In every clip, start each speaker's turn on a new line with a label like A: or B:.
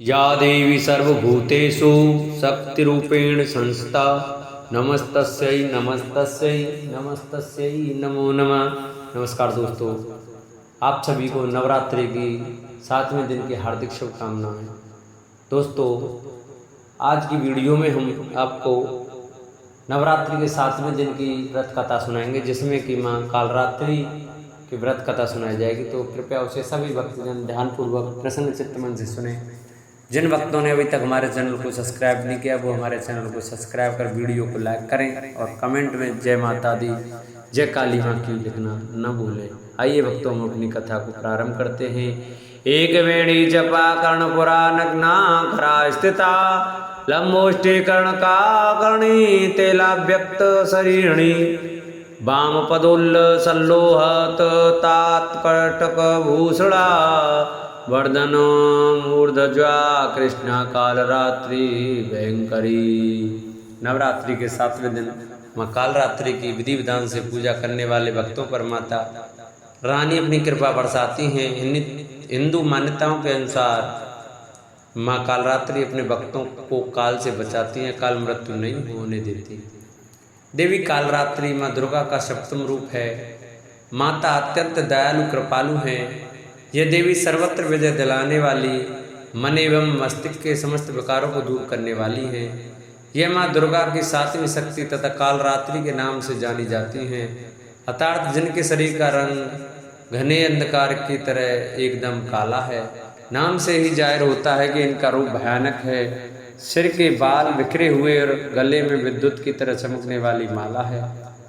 A: या देवी सर्वभूतेषु शक्तिरूपेण संस्थिता नमस्तस्यै नमस्तस्यै नमस्तस्यै नमो नमः। नमस्कार दोस्तों, आप सभी को नवरात्रि की 7वें दिन की हार्दिक शुभकामनाएं। दोस्तों, आज की वीडियो में हम आपको नवरात्रि के 7वें दिन की व्रत कथा सुनाएंगे, जिसमें कि माँ कालरात्रि की व्रत कथा सुनाई जाएगी। तो कृपया उसे सभी भक्तजन ध्यानपूर्वक प्रसन्न चित्त मन से सुने। जिन भक्तों ने अभी तक हमारे चैनल को सब्सक्राइब नहीं किया, वो हमारे चैनल को सब्सक्राइब कर वीडियो को लाइक करें और कमेंट में जय माता दी जय काली माँ की लिखना न भूलें। आइए भक्तों, हम अपनी कथा को प्रारंभ करते हैं। एक वेणी जपा कर्णपुरा नग्ना खरा स्थिता लंबोष्टि कर्ण का कर्णी तेला व्यक्त शरीरणी वाम पदोल्ल सल्लोहत तात्कटक भूषणा वर्धनो मूर्धज्वा कृष्णा कालरात्रि भयंकरी। नवरात्रि के 7वें दिन माँ कालरात्रि की विधि विधान से पूजा करने वाले भक्तों पर माता रानी अपनी कृपा बरसाती हैं। हिंदू मान्यताओं के अनुसार माँ कालरात्रि अपने भक्तों को काल से बचाती हैं, काल मृत्यु नहीं होने देती। देवी कालरात्रि माँ दुर्गा का सप्तम रूप है। माता अत्यंत दयालु कृपालु हैं। यह देवी सर्वत्र विजय दिलाने वाली, मन एवं मस्तिष्क के समस्त विकारों को दूर करने वाली हैं। यह माँ दुर्गा की 7वीं शक्ति तथा कालरात्रि के नाम से जानी जाती हैं। अर्थात जिनके शरीर का रंग घने अंधकार की तरह एकदम काला है। नाम से ही जाहिर होता है कि इनका रूप भयानक है। सिर के बाल बिखरे हुए और गले में विद्युत की तरह चमकने वाली माला है।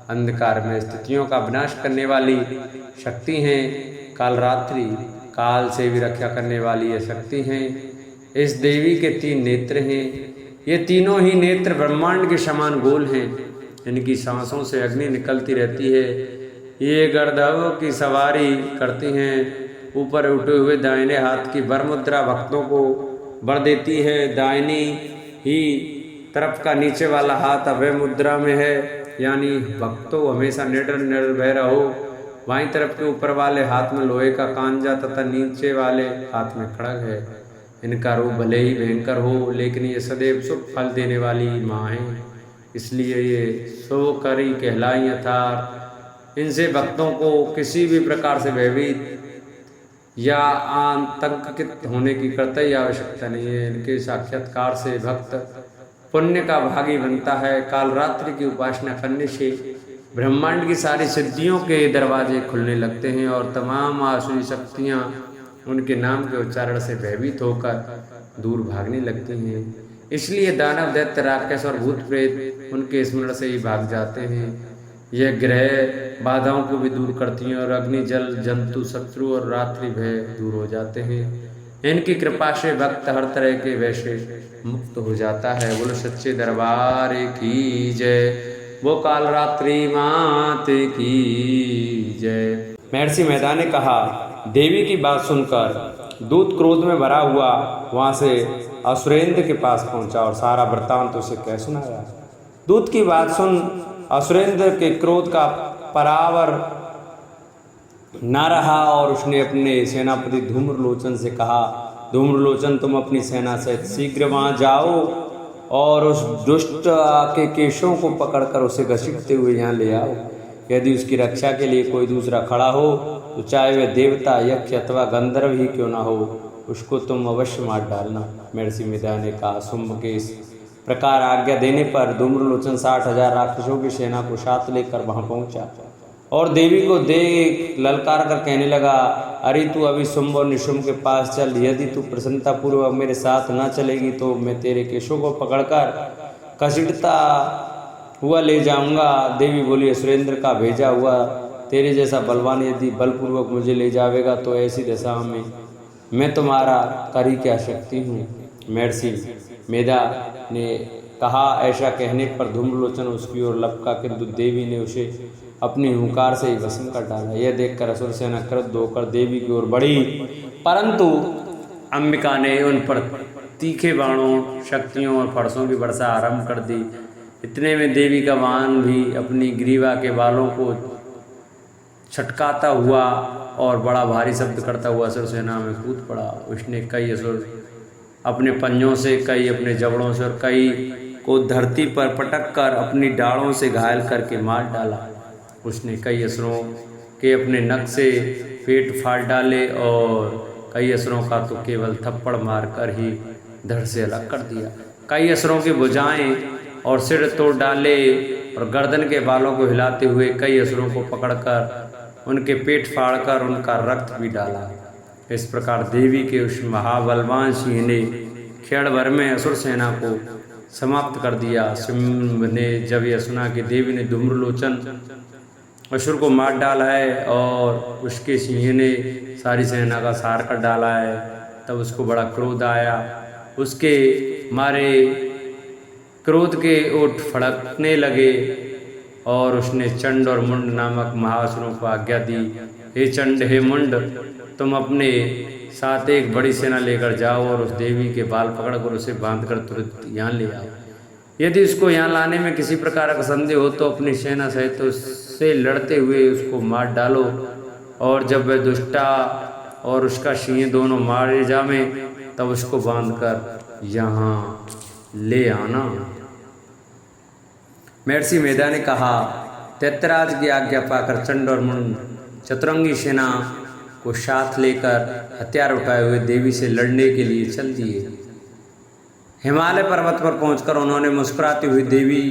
A: अंधकार में स्थितियों का विनाश करने वाली शक्ति हैं। कालरात्रि काल से भी रक्षा करने वाली यह शक्ति हैं। इस देवी के 3 नेत्र हैं। ये तीनों ही नेत्र ब्रह्मांड के समान गोल हैं। इनकी सांसों से अग्नि निकलती रहती है। ये गर्दभों की सवारी करती हैं। ऊपर उठे हुए दाहिने हाथ की वर मुद्रा भक्तों को वर देती है। दाहिनी ही तरफ का नीचे वाला हाथ अभय मुद्रा में है, यानी भक्तों हमेशा निडर निर्भय रहो। बाईं तरफ के ऊपर वाले हाथ में लोहे का कांजा तथा नीचे वाले हाथ में खड़ग है। इनका रूप भले ही भयंकर हो, लेकिन ये सदैव शुभ फल देने वाली माँ है, इसलिए ये शुभकरी कहलाई। अर्थात इनसे भक्तों को किसी भी प्रकार से भयभीत या आतंकित होने की कतई आवश्यकता नहीं है। इनके साक्षात्कार से भक्त पुण्य का भागी बनता है। कालरात्रि की उपासना करने से ब्रह्मांड की सारी सिद्धियों के दरवाजे खुलने लगते हैं और तमाम आसुरी शक्तियाँ उनके नाम के उच्चारण से भयभीत होकर दूर भागने लगती हैं। इसलिए दानव दैत्य राक्षस और भूत प्रेत उनके स्मरण से ही भाग जाते हैं। यह ग्रह बाधाओं को भी दूर करती हैं और अग्नि जल जंतु शत्रु और रात्रि भय दूर हो जाते हैं। इनकी कृपा से भक्त हर तरह के वैश मुक्त हो जाता है। बोलो सच्चे दरबार की जय। वो कालरात्रि मात की जय। महर्षि मेधा ने कहा, देवी की बात सुनकर दूत क्रोध में भरा हुआ वहां से असुरेंद्र के पास पहुंचा और सारा वृत्तांत उसे कह सुनाया। दूत की बात सुन असुरेंद्र के क्रोध का परावर न रहा और उसने अपने सेनापति धूम्रलोचन से कहा, धूम्रलोचन, तुम अपनी सेना सहित शीघ्र वहां जाओ और उस दुष्ट के केशों को पकड़कर उसे घसीटते हुए यहाँ ले आओ। यदि उसकी रक्षा के लिए कोई दूसरा खड़ा हो तो चाहे वह देवता, यक्ष अथवा गंधर्व ही क्यों ना हो, उसको तुम अवश्य मार डालना। महर्षि मेधा ने कहा। शुंभ के इस प्रकार आज्ञा देने पर धूम्रलोचन 60,000 राक्षसों की सेना को साथ लेकर वहां पहुंचा और देवी को देख ललकार कर कहने लगा, अरे तू अभी शुंभ और निशुंभ के पास चल। यदि तू प्रसन्नतापूर्वक मेरे साथ न चलेगी तो मैं तेरे केशों को पकड़कर घसीटता हुआ ले जाऊंगा। देवी बोली, असुरेंद्र का भेजा हुआ तेरे जैसा बलवान यदि बलपूर्वक मुझे ले जावेगा तो ऐसी दशा में मैं तुम्हारा कर ही क्या सकती हूँ। महर्षि मेधा ने कहा। ऐसा कहने पर धूम्रलोचन उसकी ओर लपका, किंतु देवी ने उसे अपनी हुंकार से ही भस्म कर डाला। यह देखकर असुर सेना क्रुद्ध होकर देवी की ओर बढ़ी, परंतु अंबिका ने उन पर तीखे बाणों, शक्तियों और फरसों की वर्षा आरंभ कर दी। इतने में देवी का वाहन भी अपनी ग्रीवा के बालों को छटकाता हुआ और बड़ा भारी शब्द करता हुआ असुर सेना में कूद पड़ा। उसने कई असुर अपने पंजों से, कई अपने जबड़ों से और कई को धरती पर पटक कर अपनी डालों से घायल करके मार डाला। उसने कई असुरों के अपने नख से पेट फाड़ डाले और कई असुरों का तो केवल थप्पड़ मारकर ही धड़ से अलग कर दिया। कई असुरों की भुजाएं और सिर तोड़ डाले और गर्दन के बालों को हिलाते हुए कई असुरों को पकड़कर उनके पेट फाड़कर उनका रक्त भी डाला। इस प्रकार देवी के उस महाबलवान सिंह ने क्षण भर में असुर सेना को समाप्त कर दिया। सिंह ने जब यह सुना कि देवी ने धूम्रलोचन असुर को मार डाला है और उसके सिंह ने सारी सेना का सार कर डाला है, तब उसको बड़ा क्रोध आया। उसके मारे क्रोध के ओठ फड़कने लगे और उसने चंड और मुंड नामक महासुरों को आज्ञा दी, हे चंड हे मुंड, तुम अपने साथ एक बड़ी सेना लेकर जाओ और उस देवी के बाल पकड़कर उसे बांधकर तुरंत यहाँ ले आओ। यदि उसको यहाँ लाने में किसी प्रकार का संदेह हो तो अपनी सेना सहित उससे लड़ते हुए उसको मार डालो, और जब वह दुष्टा और उसका सिंह दोनों मारे जावे तब उसको बांधकर यहाँ ले आना। महर्षि मेधा ने कहा, दैत्यराज की आज्ञा पाकर चंड और मुंड चतुरंगी सेना को साथ लेकर हथियार उठाए हुए देवी से लड़ने के लिए चल दिए। हिमालय पर्वत पर पहुंचकर उन्होंने मुस्कुराती हुई देवी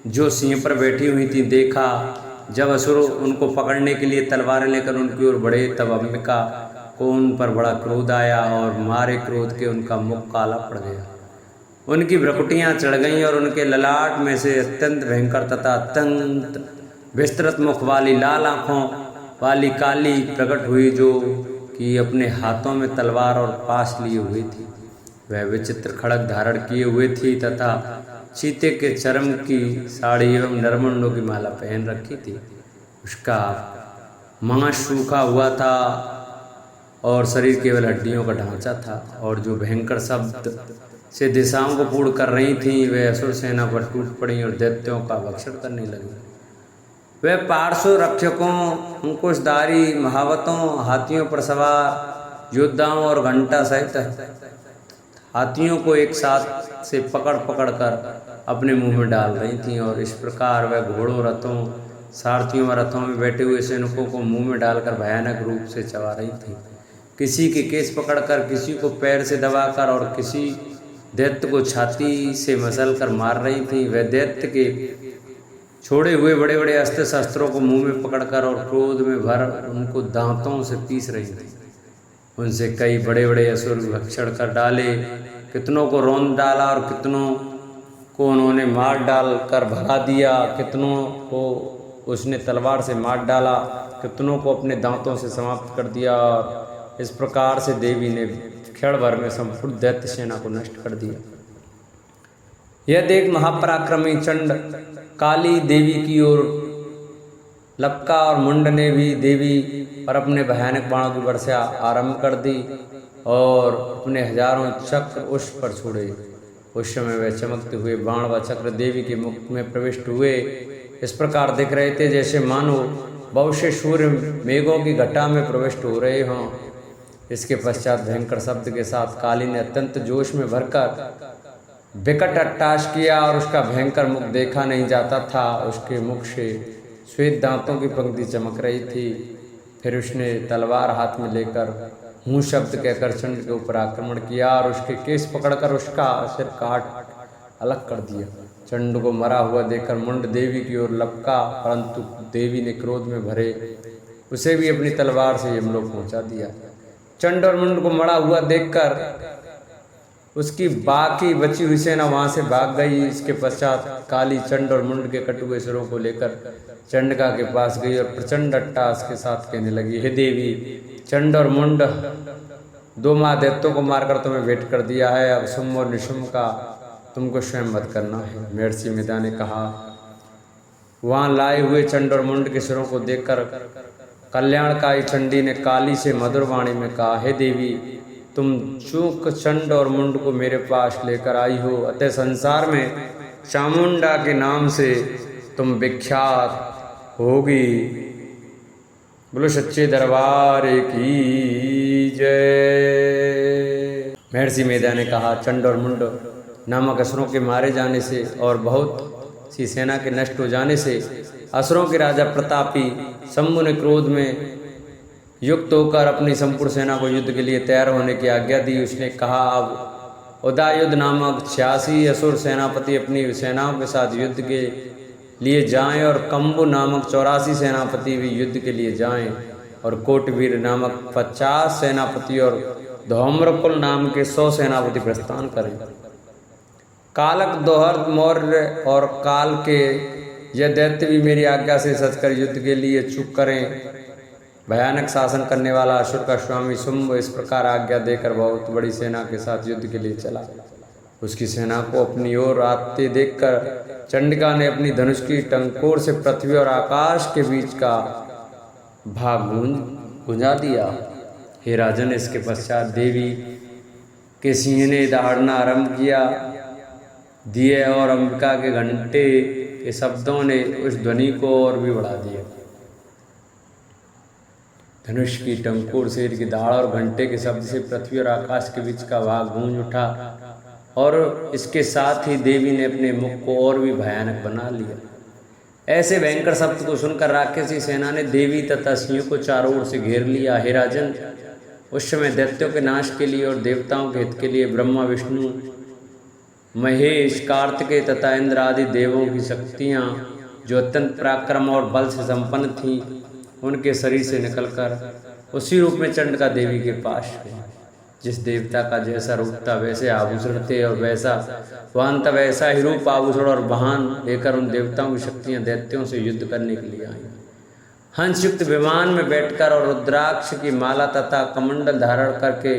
A: जो सिंह पर बैठी हुई थी देखा। जब असुर उनको पकड़ने के लिए तलवारें लेकर उनकी ओर बढ़े तब अंबिका को उन पर बड़ा क्रोध आया और मारे क्रोध के उनका मुख काला पड़ गया। उनकी भ्रकुटियाँ चढ़ गईं और उनके ललाट में से अत्यंत भयंकर तथा अत्यंत विस्तृत मुख वाली लाल आँखों वाली काली प्रकट हुई, जो कि अपने हाथों में तलवार और पास लिए हुई थी। वह विचित्र खड़ग धारण किए हुए थी तथा चीते के चर्म की साड़ी एवं नरमुंडों की माला पहन रखी थी। उसका मांस सूखा हुआ था और शरीर केवल हड्डियों का ढांचा था, और जो भयंकर शब्द से दिशाओं को पूर्ण कर रही थी वे असुर सेना पर टूट पड़ी और दैत्यों का भक्षण करने लगी। वे पार्श्व रक्षकों, अंकुशधारी महावतों, हाथियों पर सवार योद्धाओं और घंटा सहित हाथियों को एक साथ से पकड़ पकड़ कर अपने मुंह में डाल रही थीं, और इस प्रकार वह घोड़ों, रथों, सारथियों और रथों में बैठे हुए सैनिकों को मुंह में डालकर भयानक रूप से चबा रही थीं। किसी के केस पकड़कर, किसी को पैर से दबाकर और किसी दैत्य को छाती से मसल कर मार रही थी। वह दैत्य के छोड़े हुए बड़े बड़े अस्त्र शस्त्रों को मुंह में पकड़कर और क्रोध में भर उनको दांतों से पीस रही थी। उनसे कई बड़े बड़े असुर भक्षण कर डाले, कितनों को रौंद डाला और कितनों को उन्होंने मार डाल कर भगा दिया, कितनों को उसने तलवार से मार डाला, कितनों को अपने दांतों से समाप्त कर दिया। और इस प्रकार से देवी ने क्षण भर में संपूर्ण दैत्य सेना को नष्ट कर दिया। यह देख महापराक्रमी चंड काली देवी की ओर लपका और मुंड ने भी देवी पर अपने भयानक बाणों की वर्षा आरंभ कर दी और अपने हजारों चक्र उस पर छोड़े। उस समय वह चमकते हुए बाण व चक्र देवी के मुख में प्रविष्ट हुए इस प्रकार दिख रहे थे जैसे मानो बहुत सूर्य मेघों की घटा में प्रविष्ट हो रहे हों। इसके पश्चात भयंकर शब्द के साथ काली ने अत्यंत जोश में भरकर विकट अट्टहास किया और उसका भयंकर मुख देखा नहीं जाता था। उसके मुख से श्वेत दांतों की पंक्ति चमक रही थी। फिर उसने तलवार हाथ में लेकर हूँ शब्द कहकर चंड के ऊपर आक्रमण किया और उसके केस पकड़कर उसका सिर काट अलग कर दिया। चंड को मरा हुआ देखकर मुंड देवी की ओर लपका, परंतु देवी ने क्रोध में भरे उसे भी अपनी तलवार से यमलोक पहुंचा दिया। चंड और मुंड को मरा हुआ देखकर उसकी बाकी बची हुई सेना वहां से भाग गई। इसके पश्चात काली चंड और मुंड के कटुए सिरों को लेकर चंडिका के पास गई और प्रचंड अट्टहास के साथ कहने लगी, हे देवी, चंड और मुंड दो महादैत्यों को मारकर तुम्हें भेंट कर दिया है। अब शुंभ और निशुंभ का तुमको स्वयं वध करना है। महर्षि मेधा ने कहा, वहां लाए हुए चंड और मुंड के सिरों को देखकर कल्याणकारी चंडी ने काली से मधुर वाणी में कहा, हे देवी, तुम चूक चंड और मुंड को मेरे पास लेकर आई हो, अतः संसार में चामुंडा के नाम से तुम विख्यात होगी। बोलो सच्चे दरबार की जय। महर्षि मेधा ने कहा, चंड और मुंड नामक असुरों के मारे जाने से और बहुत सी सेना के नष्ट हो जाने से असुरों के राजा प्रतापी शंभु ने क्रोध में युक्त होकर अपनी संपूर्ण सेना को युद्ध के लिए तैयार होने की आज्ञा दी। उसने कहा, अब उदययुध नामक 86 असुर सेनापति अपनी सेनाओं के साथ युद्ध के लिए जाएं और कंबु नामक 84 सेनापति भी युद्ध के लिए जाएं और कोटवीर नामक 50 सेनापति और धौम्रकुल नाम के 100 सेनापति प्रस्थान करें। कालक दोहर मौर्य और काल के यह दैत्य भी मेरी आज्ञा से सचकर युद्ध के लिए चुप करें। भयानक शासन करने वाला असुर का स्वामी शुंभ इस प्रकार आज्ञा देकर बहुत बड़ी सेना के साथ युद्ध के लिए चला। उसकी सेना को अपनी ओर आते देखकर चंडिका ने अपनी धनुष की टंकोर से पृथ्वी और आकाश के बीच का भाग गुंजा दिया। हे राजन, इसके पश्चात देवी के सिंह ने दहाड़ना आरंभ किया। दिए और अंबिका के घंटे के शब्दों ने उस ध्वनि को और भी बढ़ा दिया। धनुष की टंकोर, शेर की दहाड़ और घंटे के शब्द से पृथ्वी और आकाश के बीच का भाग गूंज उठा और इसके साथ ही देवी ने अपने मुख को और भी भयानक बना लिया। ऐसे भयंकर शब्द को सुनकर राक्षसी सेना ने देवी तथा सिंह को चारों ओर से घेर लिया। हे राजन, उस समय दैत्यों के नाश के लिए और देवताओं के हित के लिए ब्रह्मा, विष्णु, महेश, कार्तिकेय तथा इंद्र आदि देवों की शक्तियाँ जो अत्यंत पराक्रम और बल से संपन्न थीं, उनके शरीर से निकलकर उसी रूप में चंडिका देवी के पास गए। जिस देवता का जैसा रूप था वैसे आभूषण थे और वैसा वाहन था वैसा ही रूप, आभूषण और वाहन लेकर उन देवताओं की शक्तियां दैत्यों से युद्ध करने के लिए आई। हंसयुक्त विमान में बैठकर और रुद्राक्ष की माला तथा कमंडल धारण करके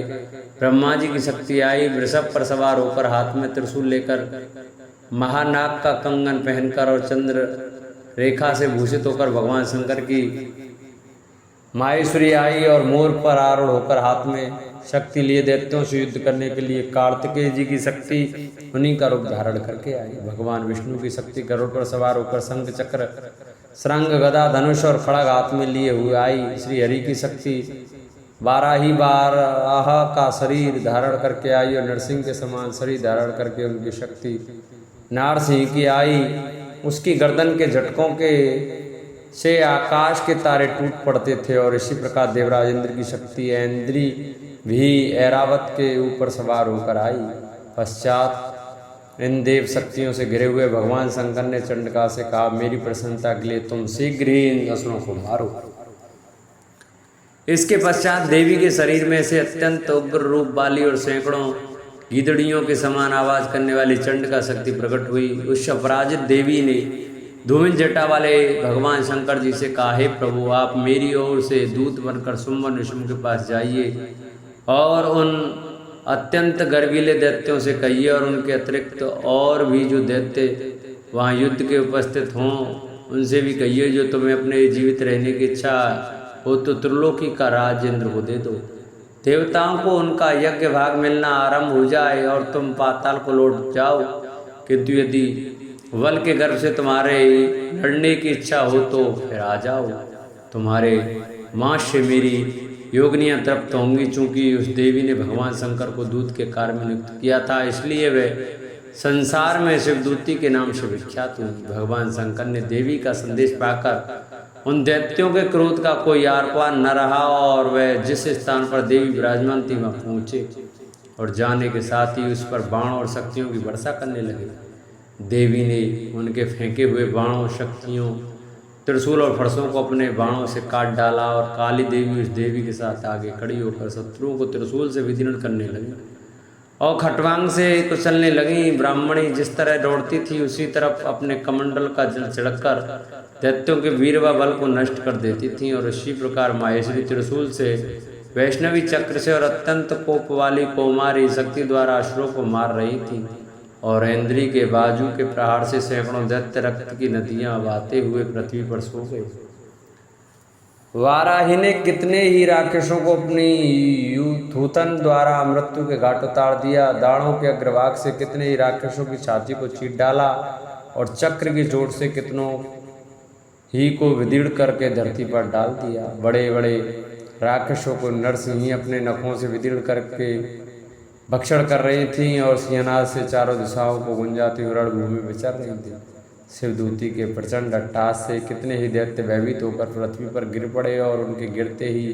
A: ब्रह्मा जी की शक्ति आई। वृषभ पर सवार होकर हाथ में त्रिशूल लेकर, महानाग का कंगन पहनकर और चंद्र रेखा से भूषित होकर भगवान शंकर की माहेश्वरी आई और मोर पर आरूढ़ होकर हाथ में शक्ति लिए दैत्यों से युद्ध करने के लिए कार्तिकेय जी की शक्ति उन्हीं का रूप धारण करके आई। भगवान विष्णु की शक्ति गरुड़ पर सवार होकर शंख, चक्र, श्रंग, गदा, धनुष और खड़ग हाथ में लिए हुए आई। श्री हरि की शक्ति बारह का शरीर धारण करके आई और नरसिंह के समान शरीर धारण करके उनकी शक्ति नारसिंह की आई। उसकी गर्दन के झटकों के से आकाश के तारे टूट पड़ते थे और इसी प्रकार देवराज इंद्र की शक्ति ऐन्द्री भी ऐरावत के ऊपर सवार होकर आई। पश्चात इन देव शक्तियों से घिरे हुए भगवान शंकर ने चंडिका से कहा, मेरी प्रसन्नता के लिए तुम शीघ्र ही इन असुरों को मारो। इसके पश्चात देवी के शरीर में से अत्यंत उग्र रूप वाली और सैकड़ों गीदड़ियों के समान आवाज करने वाली चंडिका शक्ति प्रकट हुई। उस अपराजित देवी ने धूमिल जटा वाले भगवान शंकर जी से कहा, हे प्रभु, आप मेरी ओर से दूत बनकर शुंभ और निशुंभ के पास जाइए और उन अत्यंत गर्वीले दैत्यों से कहिए और उनके अतिरिक्त और भी जो दैत्य वहाँ युद्ध के उपस्थित हों उनसे भी कहिए, जो तुम्हें अपने जीवित रहने की इच्छा हो तो त्रिलोकी का राज इंद्र को दे दो। देवताओं को उनका यज्ञ भाग मिलना आरंभ हो जाए और तुम पाताल को लौट जाओ, किंतु यदि वल के गर्भ से तुम्हारे लड़ने की इच्छा हो तो फिर आ जाओ। तुम्हारे माँ से मेरी योगनियाँ तृप्त होंगी। चूंकि उस देवी ने भगवान शंकर को दूत के कार्य में नियुक्त किया था, इसलिए वे संसार में शिवदूती के नाम से विख्यात हुई। भगवान शंकर ने देवी का संदेश पाकर उन दैत्यों के क्रोध का कोई आर पार न रहा और वह जिस स्थान पर देवी विराजमान थी वहाँ पहुँचे और जाने के साथ ही उस पर बाण और शक्तियों की वर्षा करने लगे। देवी ने उनके फेंके हुए बाणों, शक्तियों, त्रिशूल और फरसों को अपने बाणों से काट डाला और काली देवी उस देवी के साथ आगे खड़ी होकर शत्रुओं को त्रिशूल से विदीर्ण करने लगी और खटवांग से कुचलने लगी। ब्राह्मणी जिस तरह दौड़ती थी उसी तरफ अपने कमंडल का जल छिड़ककर दैत्यों के वीर व बल को नष्ट कर देती थी और इसी प्रकार माहेश्वरी त्रिशूल से, वैष्णवी चक्र से और अत्यंत कोप वाली कौमारी शक्ति द्वारा असुरों को मार रही थी और इंद्री के बाजू के प्रहार से सैकड़ों दैत्य रक्त की नदियां बहते हुए पृथ्वी पर सो गए। वाराही ने कितने ही राक्षसों को अपनी थूथन द्वारा मृत्यु के घाट उतार दिया। दाढ़ों के अग्रभाग से कितने ही राक्षसों की छाती को चीर डाला और चक्र की चोट से कितनों ही को विदीर्ण करके धरती पर डाल दिया। बड़े बड़े राक्षसों को नरसिंह अपने नखों से विदीर्ण करके भक्षण कर रही थीं और सिंहनाद से चारों दिशाओं को गुंजाती हुई रणभूमि में विचर रही थी। शिवदूती के प्रचंड अट्टहास से कितने ही दैत्य भयभीत होकर पृथ्वी पर गिर पड़े और उनके गिरते ही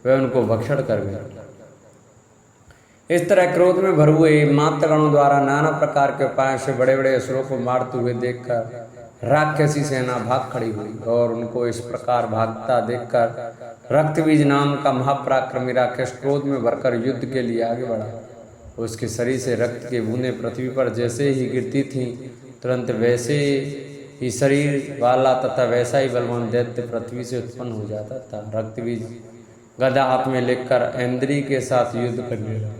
A: वे उनको भक्षण कर गए। इस तरह क्रोध में भर हुए मातृगणों द्वारा नाना प्रकार के उपायों से बड़े बड़े असुरों को मारते हुए देखकर राक्षसी सेना भाग खड़ी हुई और उनको इस प्रकार भागता देखकर रक्तबीज नाम का महापराक्रमी राक्षस क्रोध में भरकर युद्ध के लिए आगे बढ़ा। उसके शरीर से रक्त की बूंदें पृथ्वी पर जैसे ही गिरती थीं, तुरंत वैसे ही शरीर वाला तथा वैसा ही बलवान दैत्य पृथ्वी से उत्पन्न हो जाता था। रक्तबीज गदा हाथ में लेकर ऐन्द्री के साथ युद्ध करने लगा।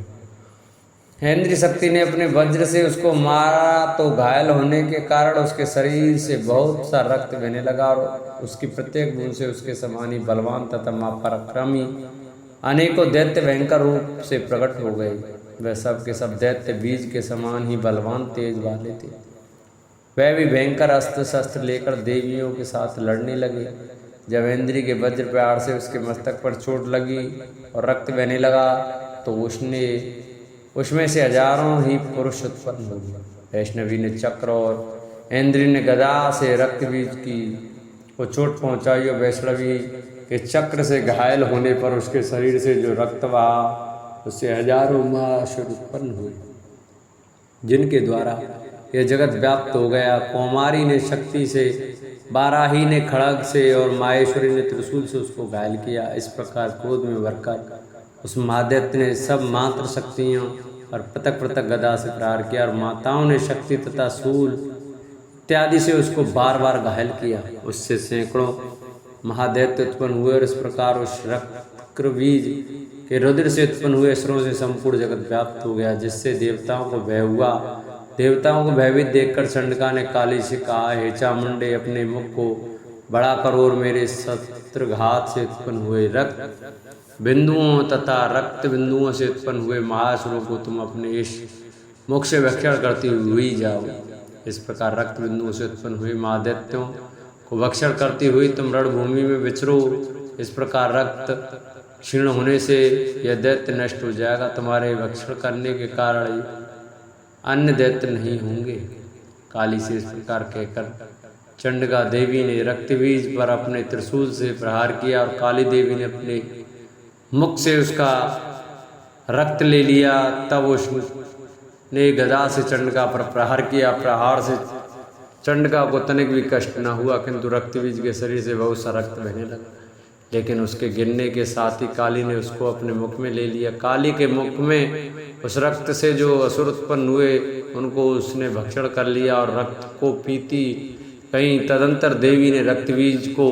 A: ऐन्द्री शक्ति ने अपने वज्र से उसको मारा तो घायल होने के कारण उसके शरीर से बहुत सा रक्त बहने लगा और उसकी प्रत्येक बूंद से उसके समान ही बलवान तथा महापराक्रमी अनेकों दैत्य भयंकर रूप से प्रकट हो गए। वह सब के सब दैत्य बीज के समान ही बलवान तेज वाले थे। वह भी भयंकर अस्त्र शस्त्र लेकर देवियों के साथ लड़ने लगे। जब ऐन्द्री के वज्र प्रहार से उसके मस्तक पर चोट लगी और रक्त बहने लगा तो उसमें से हजारों ही पुरुष उत्पन्न हो गए। वैष्णवी ने चक्र और ऐन्द्री ने गदा से रक्तबीज को चोट पहुंचाई और वैष्णवी के चक्र से घायल होने पर उसके शरीर से जो रक्त बहा उससे हजारों महासुर उत्पन्न हुए, जिनके द्वारा यह जगत व्याप्त हो गया। कौमारी ने शक्ति से, बाराही ने खड़ग से और माहेश्वरी ने त्रिशूल से उसको घायल किया। इस प्रकार क्रोध में भरकर उस महादैत्य ने सब मात्र शक्तियों और पृथक पृथक गदा से प्रहार किया और माताओं ने शक्ति तथा शूल इत्यादि से उसको बार बार घायल किया। उससे सैकड़ों महादैत्य उत्पन्न हुए और इस प्रकार उस रक्तबीज के रुधिर से उत्पन्न हुए असुरों से संपूर्ण जगत व्याप्त हो गया, जिससे देवताओं को भय हुआ। देवताओं को भयभीत देखकर चंडिका ने काली से कहा, हे चामुंडे, अपने मुख को बड़ा करो और मेरे शस्त्रघात से उत्पन्न हुए रक्त बिंदुओं तथा रक्त बिंदुओं से उत्पन्न हुए महासुरों को तुम अपने इस मुख से भक्षण करती हुई जाओ। इस प्रकार रक्त बिंदुओं से उत्पन्न हुए महादैत्यों को भक्षण करती हुई तुम रणभूमि में विचरो। इस प्रकार रक्त क्षीण होने से यह दैत्य नष्ट हो जाएगा। तुम्हारे भक्षण करने के कारण अन्य दैत्य नहीं होंगे। काली से इस प्रकार कहकर चंडिका देवी ने रक्तबीज पर अपने त्रिशूल से प्रहार किया और काली देवी ने अपने मुख से उसका रक्त ले लिया। तब उसने गदा से चंडिका पर प्रहार किया। प्रहार से चंडिका को तनिक भी कष्ट न हुआ, किंतु रक्तबीज के शरीर से बहुत सा रक्त बहने लगा। लेकिन उसके गिरने के साथ ही काली ने उसको अपने मुख में ले लिया। काली के मुख में उस रक्त से जो असुर उत्पन्न हुए उनको उसने भक्षण कर लिया और रक्त को पीती कहीं। तदंतर देवी ने रक्तबीज को,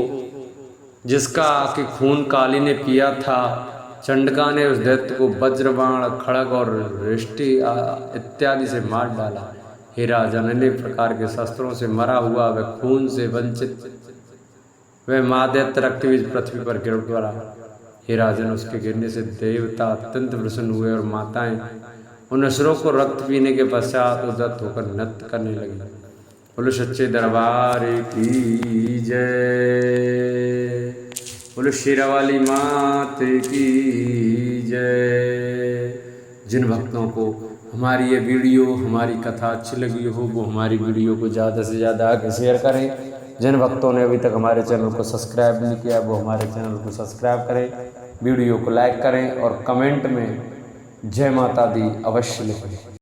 A: जिसका कि खून काली ने पिया था, चंडिका ने उस दैत्य को वज्रबाण, खड़ग और रिष्टि इत्यादि से मार डाला। हे राजन, अनेक प्रकार के शस्त्रों से मरा हुआ वह खून से वंचित वह महादैत्य रक्तबीज पृथ्वी पर गिर पड़ा। हे राजन, उसके गिरने से देवता अत्यंत प्रसन्न हुए और माताएं उन असुरों को रक्त पीने के पश्चात उद्धत होकर नृत्य करने लगी। बोलो सच्चे दरबार की जय, बोलो शेरावाली मात की जय। जिन भक्तों को हमारी ये वीडियो, हमारी कथा अच्छी लगी हो, वो हमारी वीडियो को ज़्यादा से ज़्यादा आगे शेयर करें। जिन भक्तों ने अभी तक हमारे चैनल को सब्सक्राइब नहीं किया वो हमारे चैनल को सब्सक्राइब करें, वीडियो को लाइक करें और कमेंट में जय माता दी अवश्य लिखें।